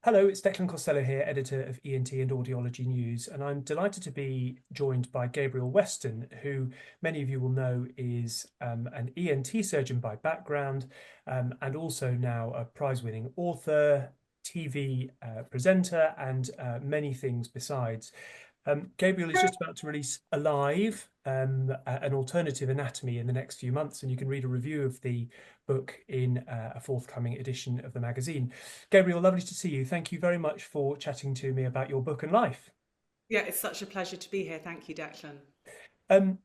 Hello, it's Declan Costello here, editor of ENT and Audiology News, and I'm delighted to be joined by Gabriel Weston, who many of you will know is an ENT surgeon by background, and also now a prize-winning author, TV presenter, and many things besides. Gabriel is just about to release Alive, an alternative anatomy in the next few months, and you can read a review of the book in a forthcoming edition of the magazine. Gabriel, lovely to see you. Thank you very much for chatting to me about your book and life. Yeah, it's such a pleasure to be here. Thank you, Declan. Um,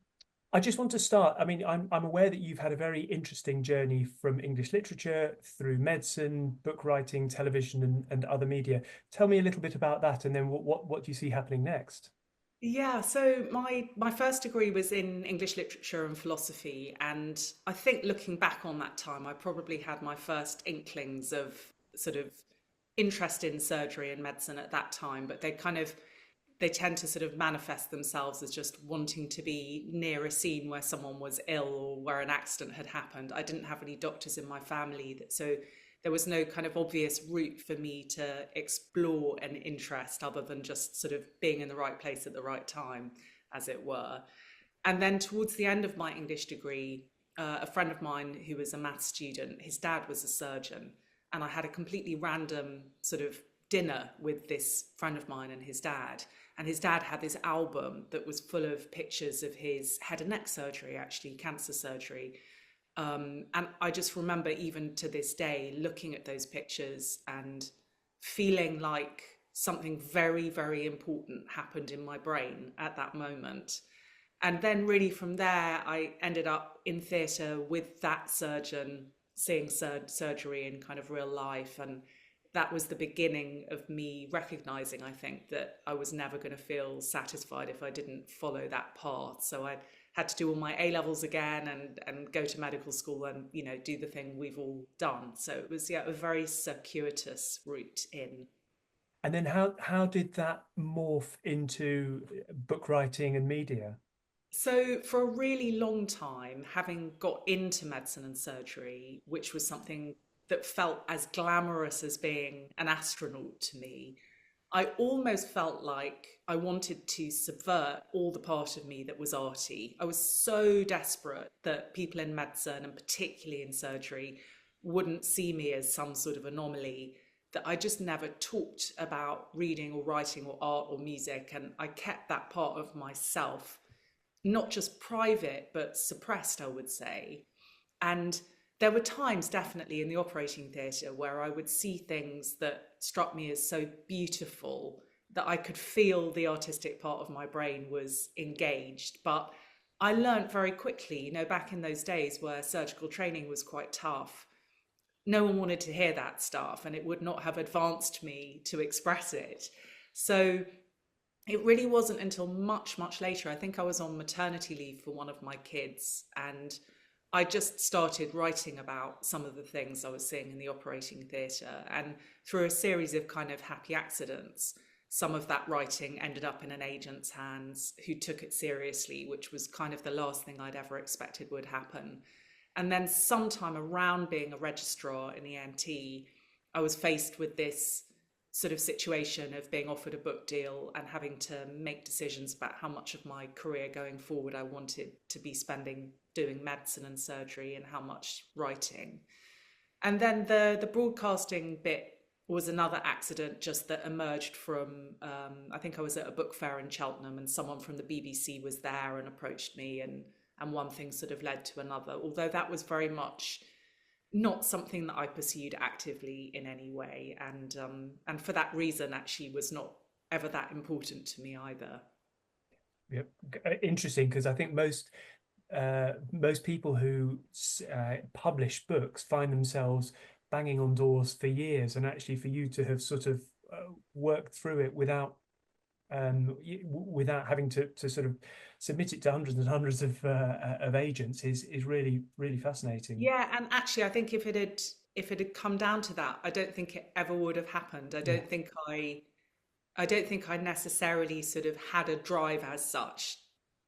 I just want to start. I mean, I'm aware that you've had a very interesting journey from English literature through medicine, book writing, television, and other media. Tell me a little bit about that, and then what do you see happening next? Yeah, so my first degree was in English literature and philosophy, and I think looking back on that time, I probably had my first inklings of sort of interest in surgery and medicine at that time, but they tend to sort of manifest themselves as just wanting to be near a scene where someone was ill or where an accident had happened. I didn't have any doctors in my family, so there was no kind of obvious route for me to explore an interest other than just sort of being in the right place at the right time, as it were. And then towards the end of my English degree, a friend of mine who was a maths student, his dad was a surgeon, and I had a completely random sort of dinner with this friend of mine and his dad. And his dad had this album that was full of pictures of his head and neck surgery, actually, cancer surgery. And I just remember, even to this day, looking at those pictures and feeling like something very, very important happened in my brain at that moment. And then, really, from there, I ended up in theatre with that surgeon, seeing surgery in kind of real life. And that was the beginning of me recognizing, I think, that I was never going to feel satisfied if I didn't follow that path. So I had to do all my A levels again and go to medical school and, do the thing we've all done. So it was, yeah, a very circuitous route in. And then how did that morph into book writing and media? So, for a really long time, having got into medicine and surgery, which was something that felt as glamorous as being an astronaut to me, I almost felt like I wanted to subvert all the part of me that was arty. I was so desperate that people in medicine, and particularly in surgery, wouldn't see me as some sort of anomaly, that I just never talked about reading or writing or art or music. And I kept that part of myself not just private, but suppressed, I would say. And there were times, definitely, in the operating theatre where I would see things that struck me as so beautiful that I could feel the artistic part of my brain was engaged. But I learned very quickly, back in those days where surgical training was quite tough, no one wanted to hear that stuff, and it would not have advanced me to express it. So it really wasn't until much, much later. I think I was on maternity leave for one of my kids, and I just started writing about some of the things I was seeing in the operating theatre. And through a series of kind of happy accidents, some of that writing ended up in an agent's hands who took it seriously, which was kind of the last thing I'd ever expected would happen. And then, sometime around being a registrar in the ENT, I was faced with this sort of situation of being offered a book deal and having to make decisions about how much of my career going forward I wanted to be spending doing medicine and surgery and how much writing. And then the broadcasting bit was another accident just that emerged from, I think I was at a book fair in Cheltenham and someone from the BBC was there and approached me, and one thing sort of led to another, although that was very much not something that I pursued actively in any way, and for that reason, actually, was not ever that important to me either. Yeah, interesting, because I think most people who publish books find themselves banging on doors for years, and actually for you to have sort of worked through it without having to sort of submit it to hundreds and hundreds of agents is really fascinating. Yeah, and actually, I think if it had come down to that, I don't think it ever would have happened. Yeah, I don't think I necessarily sort of had a drive as such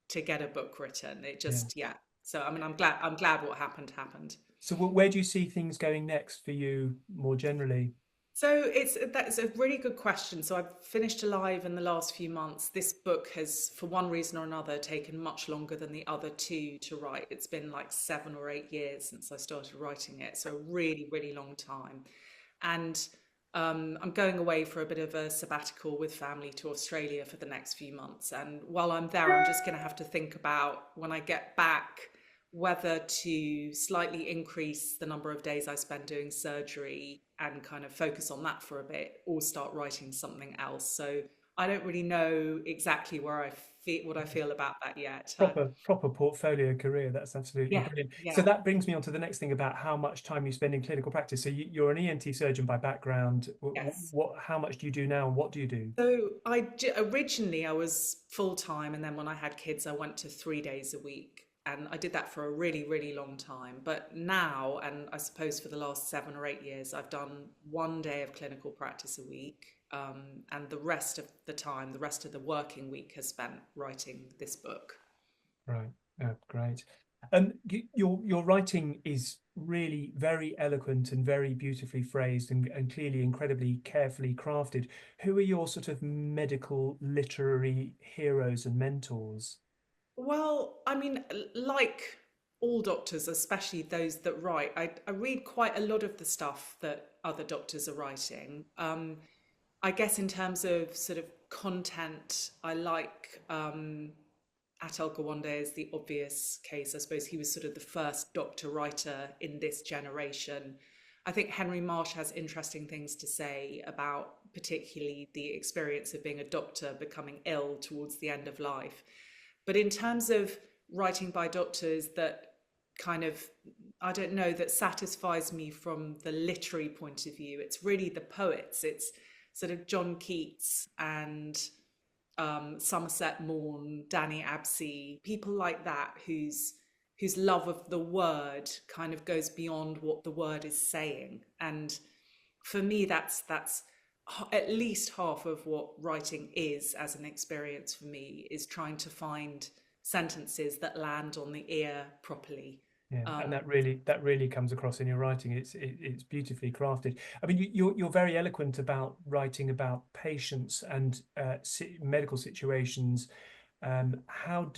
to get a book written. It yeah. just, yeah. So I mean, I'm glad what happened happened. So where do you see things going next for you more generally? So that's a really good question. So I've finished Alive in the last few months. This book has, for one reason or another, taken much longer than the other two to write. It's been like 7 or 8 years since I started writing it, so a really, really long time. And I'm going away for a bit of a sabbatical with family to Australia for the next few months. And while I'm there, I'm just going to have to think about when I get back whether to slightly increase the number of days I spend doing surgery and kind of focus on that for a bit, or start writing something else. So I don't really know exactly where I feel what I feel about that yet. Proper portfolio career. That's absolutely Yeah, brilliant. So yeah, that brings me on to the next thing about how much time you spend in clinical practice. So you're an ENT surgeon by background. yes. How much do you do now, and what do you do? So originally I was full time, and then when I had kids, I went to 3 days a week, and I did that for a really, really long time. But now, and I suppose for the last 7 or 8 years, I've done 1 day of clinical practice a week, and the rest of the time, the rest of the working week, has spent writing this book. Right. Oh, great. Your writing is really very eloquent and very beautifully phrased and clearly incredibly carefully crafted. Who are your sort of medical literary heroes and mentors? Well, I mean, like all doctors, especially those that write, I read quite a lot of the stuff that other doctors are writing. I guess in terms of sort of content, I like Atul Gawande is the obvious case. I suppose he was sort of the first doctor writer in this generation. I think Henry Marsh has interesting things to say about particularly the experience of being a doctor becoming ill towards the end of life. But in terms of writing by doctors that kind of, I don't know, that satisfies me from the literary point of view, it's really the poets. It's sort of John Keats and Somerset Maugham, Danny Absey, people like that whose love of the word kind of goes beyond what the word is saying. And for me, that's at least half of what writing is as an experience for me, is trying to find sentences that land on the ear properly. Yeah, and Um, that really comes across in your writing. It's beautifully crafted. I mean, you're very eloquent about writing about patients and medical situations. How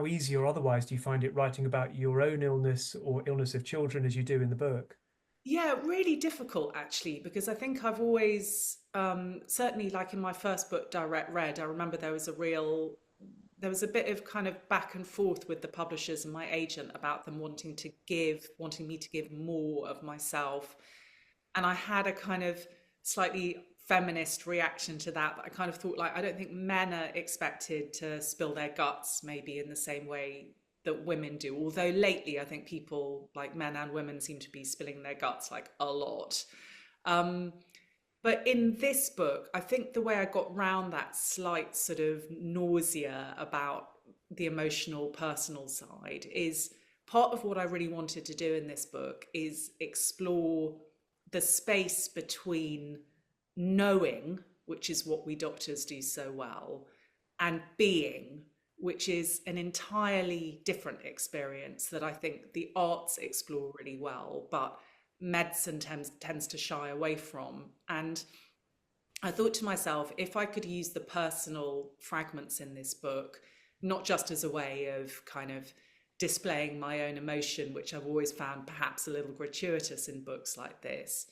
easy or otherwise do you find it writing about your own illness or illness of children as you do in the book? Yeah, really difficult actually, because I think I've always, certainly like in my first book, Direct Red, I remember there was a bit of kind of back and forth with the publishers and my agent about them wanting me to give more of myself. And I had a kind of slightly feminist reaction to that. But I kind of thought, like, I don't think men are expected to spill their guts maybe in the same way that women do. Although lately, I think people, like men and women, seem to be spilling their guts like a lot. Um, but in this book, I think the way I got round that slight sort of nausea about the emotional, personal side is part of what I really wanted to do in this book is explore the space between knowing, which is what we doctors do so well, and being, which is an entirely different experience that I think the arts explore really well, but medicine tends to shy away from. And I thought to myself, if I could use the personal fragments in this book, not just as a way of kind of displaying my own emotion, which I've always found perhaps a little gratuitous in books like this,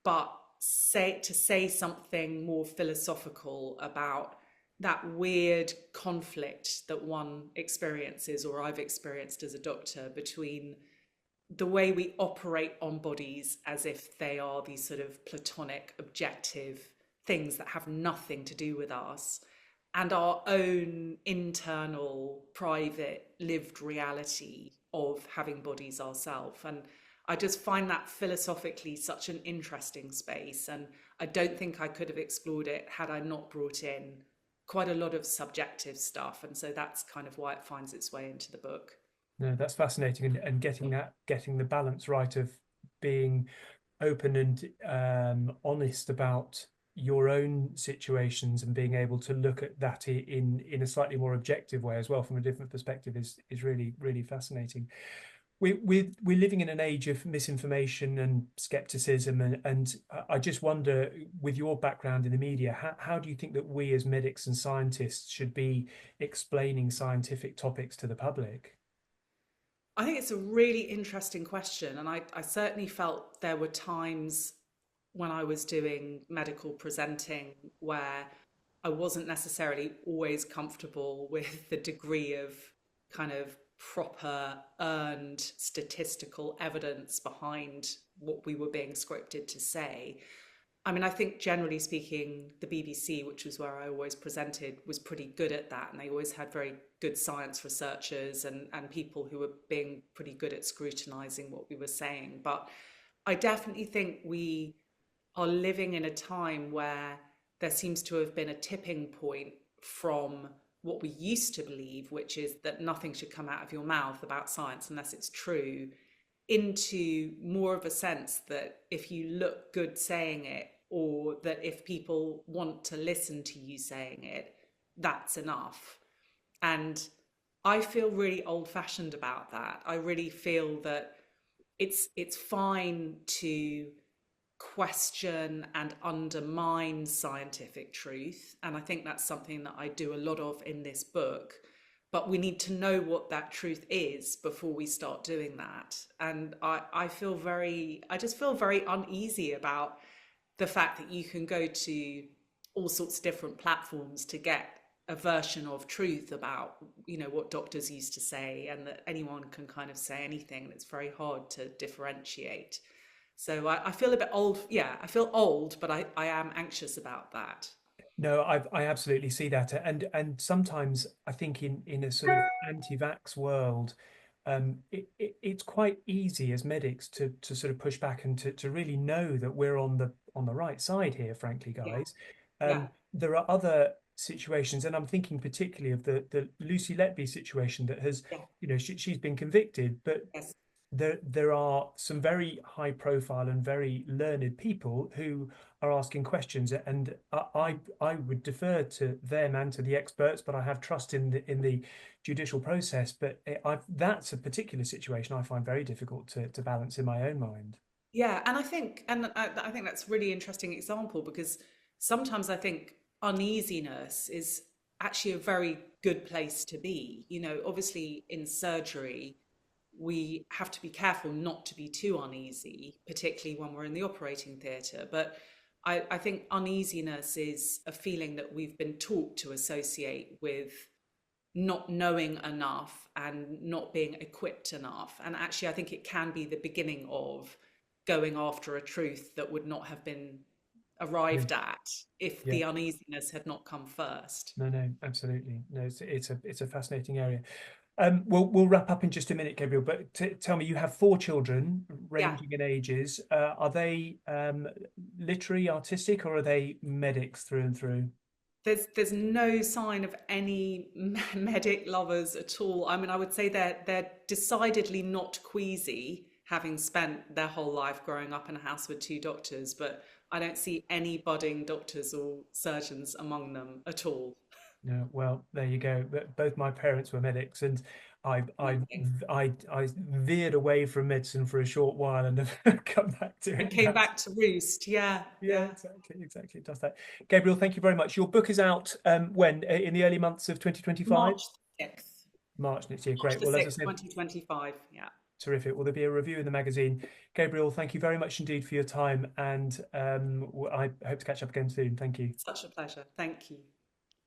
but say something more philosophical about that weird conflict that one experiences, or I've experienced as a doctor, between the way we operate on bodies as if they are these sort of platonic, objective things that have nothing to do with us, and our own internal, private, lived reality of having bodies ourselves. And I just find that philosophically such an interesting space. And I don't think I could have explored it had I not brought in quite a lot of subjective stuff. And so that's kind of why it finds its way into the book. No, that's fascinating, and getting the balance right of being open and honest about your own situations and being able to look at that in a slightly more objective way as well from a different perspective is really fascinating. we're living in an age of misinformation and skepticism, and I just wonder, with your background in the media, how do you think that we as medics and scientists should be explaining scientific topics to the public? I think it's a really interesting question. And I certainly felt there were times when I was doing medical presenting where I wasn't necessarily always comfortable with the degree of kind of proper earned statistical evidence behind what we were being scripted to say. I mean, I think generally speaking, the BBC, which was where I always presented, was pretty good at that. And they always had very good science researchers and people who were being pretty good at scrutinizing what we were saying. But I definitely think we are living in a time where there seems to have been a tipping point from what we used to believe, which is that nothing should come out of your mouth about science unless it's true, into more of a sense that if you look good saying it, or that if people want to listen to you saying it, that's enough. And I feel really old fashioned about that. I really feel that it's fine to question and undermine scientific truth. And I think that's something that I do a lot of in this book. But we need to know what that truth is before we start doing that. And I just feel very uneasy about the fact that you can go to all sorts of different platforms to get a version of truth about, what doctors used to say, and that anyone can kind of say anything. And it's very hard to differentiate. So I feel a bit old. Yeah, I feel old, but I am anxious about that. No, I absolutely see that, and sometimes I think in a sort of anti-vax world, it's quite easy as medics to sort of push back and to really know that we're on the right side here, frankly, Yeah, guys. yeah, There are other situations, and I'm thinking particularly of the Lucy Letby situation that has, yeah, she's been convicted, but yes. there are some very high profile and very learned people who are asking questions, and I would defer to them and to the experts, but I have trust in the judicial process. But that's a particular situation I find very difficult to balance in my own mind. Yeah, and I think that's a really interesting example because sometimes I think uneasiness is actually a very good place to be. Obviously in surgery, we have to be careful not to be too uneasy, particularly when we're in the operating theatre. But I think uneasiness is a feeling that we've been taught to associate with not knowing enough and not being equipped enough. And actually, I think it can be the beginning of going after a truth that would not have been Yeah, arrived at if yeah. the uneasiness had not come first. No, no, absolutely. No, it's a fascinating area. We'll wrap up in just a minute, Gabriel. But tell me, you have four children Yeah, ranging in ages. Are they literary, artistic, or are they medics through and through? there's no sign of any medic lovers at all. I mean, I would say they're decidedly not queasy, having spent their whole life growing up in a house with two doctors. But I don't see any budding doctors or surgeons among them at all. No, well, there you go. Both my parents were medics, and I I Amazing. I veered away from medicine for a short while and have come back to And it. came back to roost. Yeah, Yeah, yeah. exactly, exactly. It does that. Gabriel, thank you very much. Your book is out when in the early months of 2025, March the 6th. March next year. March Great. the Well, as I 6th, said, 2025. Yeah. terrific. Will there be a review in the magazine? Gabriel, thank you very much indeed for your time, and I hope to catch up again soon. Thank you. Such a pleasure. Thank you.